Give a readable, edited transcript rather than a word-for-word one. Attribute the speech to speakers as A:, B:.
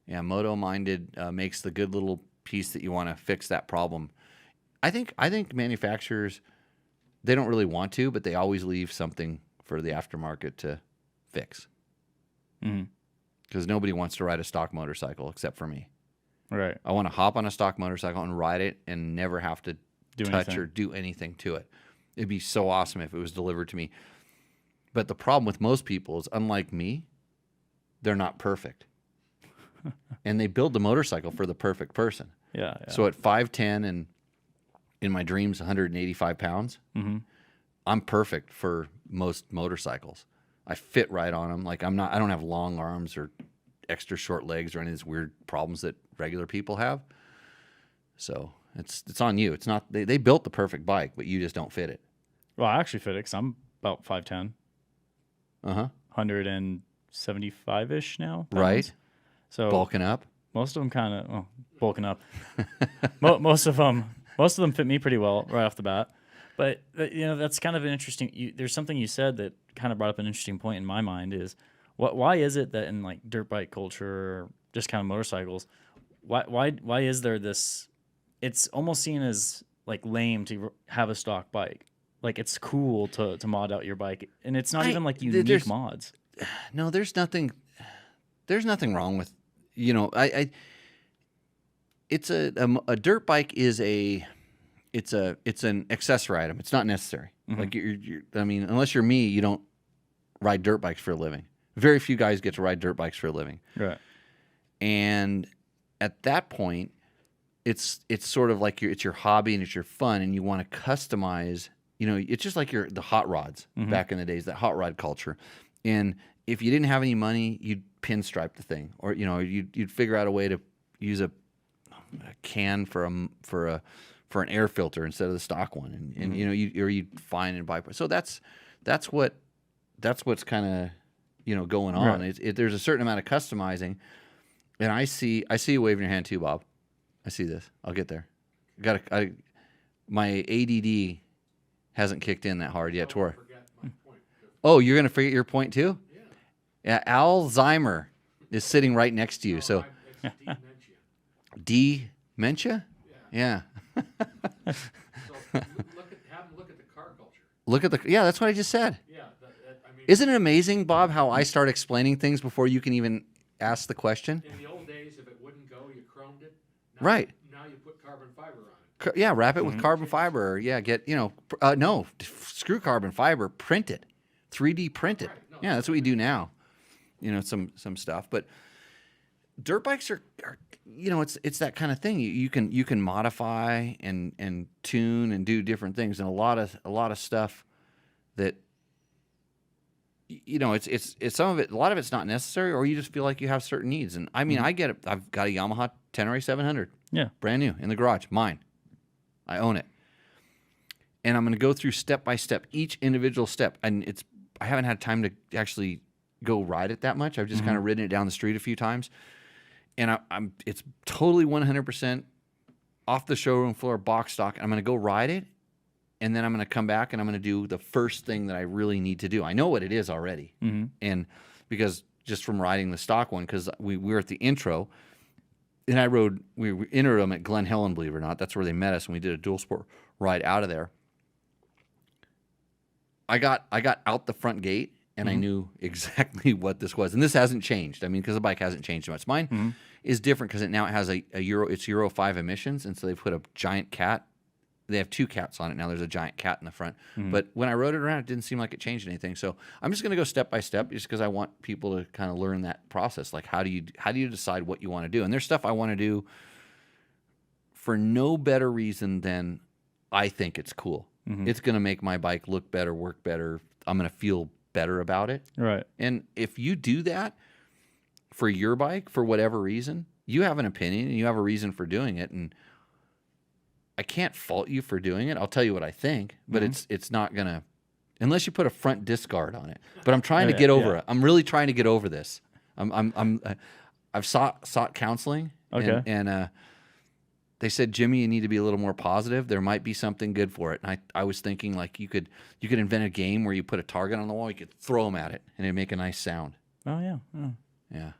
A: Yeah, moto-minded makes the good little piece that you want to fix that problem. I think manufacturers, they don't really want to, but they always leave something for the aftermarket to fix. Because nobody wants to ride a stock motorcycle except for me.
B: Right.
A: I want to hop on a stock motorcycle and ride it and never have to touch
B: anything.
A: or do anything to it. It'd be so awesome if it was delivered to me. But the problem with most people is, unlike me, they're not perfect. And they build the motorcycle for the perfect person.
B: Yeah.
A: So at 5'10" and in my dreams 185 pounds, I'm perfect for most motorcycles. I fit right on them. Like I don't have long arms or extra short legs or any of these weird problems that regular people have. So it's on you. It's not they built the perfect bike, but you just don't fit it.
B: Well, I actually fit it because I'm about 5'10". 175-ish now. Pounds.
A: Right.
B: So
A: bulking up.
B: Most of them kind of bulking up. most of them fit me pretty well right off the bat. But that's kind of an interesting. There's something you said that kind of brought up an interesting point in my mind. Is why is it that in like dirt bike culture, or just kind of motorcycles, why is there this? It's almost seen as like lame to have a stock bike. Like it's cool to mod out your bike, and it's not even like unique mods.
A: No, there's nothing wrong with, it's a dirt bike is it's an accessory item. It's not necessary. Like unless you're me, you don't ride dirt bikes for a living. Very few guys get to ride dirt bikes for a living.
B: Right.
A: And at that point, it's sort of like it's your hobby and it's your fun, and you want to customize. It's just like the hot rods back in the days, that hot rod culture. And if you didn't have any money, you'd pinstripe the thing, or you'd figure out a way to use a can for an air filter instead of the stock one, and you'd find and buy. So that's what's kind of going on. Right. There's a certain amount of customizing, and I see you waving your hand too, Bob. I see this. I'll get there. My ADD hasn't kicked in that hard yet, Tor. Oh, you're gonna forget your point too? Yeah. Alzheimer is sitting right next to you. So dementia? Yeah.
C: So have them look at the car culture.
A: That's what I just said.
C: Yeah.
A: Isn't it amazing, Bob, how I start explaining things before you can even ask the question?
C: In the old days, if it wouldn't go, you chromed it.
A: Right.
C: Now you put carbon fiber on it.
A: Yeah, wrap it with carbon fiber. Yeah, no, screw carbon fiber, print it, 3D print it.
C: Right. No,
A: yeah, that's what we do now. Some stuff, but dirt bikes are it's that kind of thing. You can modify and tune and do different things, and a lot of stuff that it's some of it. A lot of it's not necessary, or you just feel like you have certain needs. And I mean, I get it. I've got a Yamaha Tenere 700.
B: Yeah,
A: brand new in the garage, mine. I own it, and I'm going to go through step by step each individual step. And I haven't had time to actually go ride it that much. I've just kind of ridden it down the street a few times, and it's totally 100% off the showroom floor, box stock. And I'm going to go ride it, and then I'm going to come back and I'm going to do the first thing that I really need to do. I know what it is already, and because just from riding the stock one, because we were at the intro. And we entered them at Glen Helen, believe it or not. That's where they met us, and we did a dual sport ride out of there. I got out the front gate, and I knew exactly what this was. And this hasn't changed. I mean, because the bike hasn't changed much. Mine is different because it has it's Euro 5 emissions, and so they've put a giant cat. They have 2 cats on it now. There's a giant cat in the front. But when I rode it around, it didn't seem like it changed anything. So I'm just going to go step by step, just because I want people to kind of learn that process. Like, how do you decide what you want to do? And there's stuff I want to do for no better reason than I think it's cool. It's going to make my bike look better, work better. I'm going to feel better about it.
B: Right.
A: And if you do that for your bike, for whatever reason, you have an opinion and you have a reason for doing it. And I can't fault you for doing it. I'll tell you what I think, but it's not gonna, unless you put a front disc guard on it. But I'm trying to get over it. I'm really trying to get over this. I've sought counseling.
B: Okay.
A: And they said, Jimmy, you need to be a little more positive. There might be something good for it. And I was thinking, like, you could invent a game where you put a target on the wall, you could throw them at it, and it'd make a nice sound.
B: Oh yeah.
A: Yeah.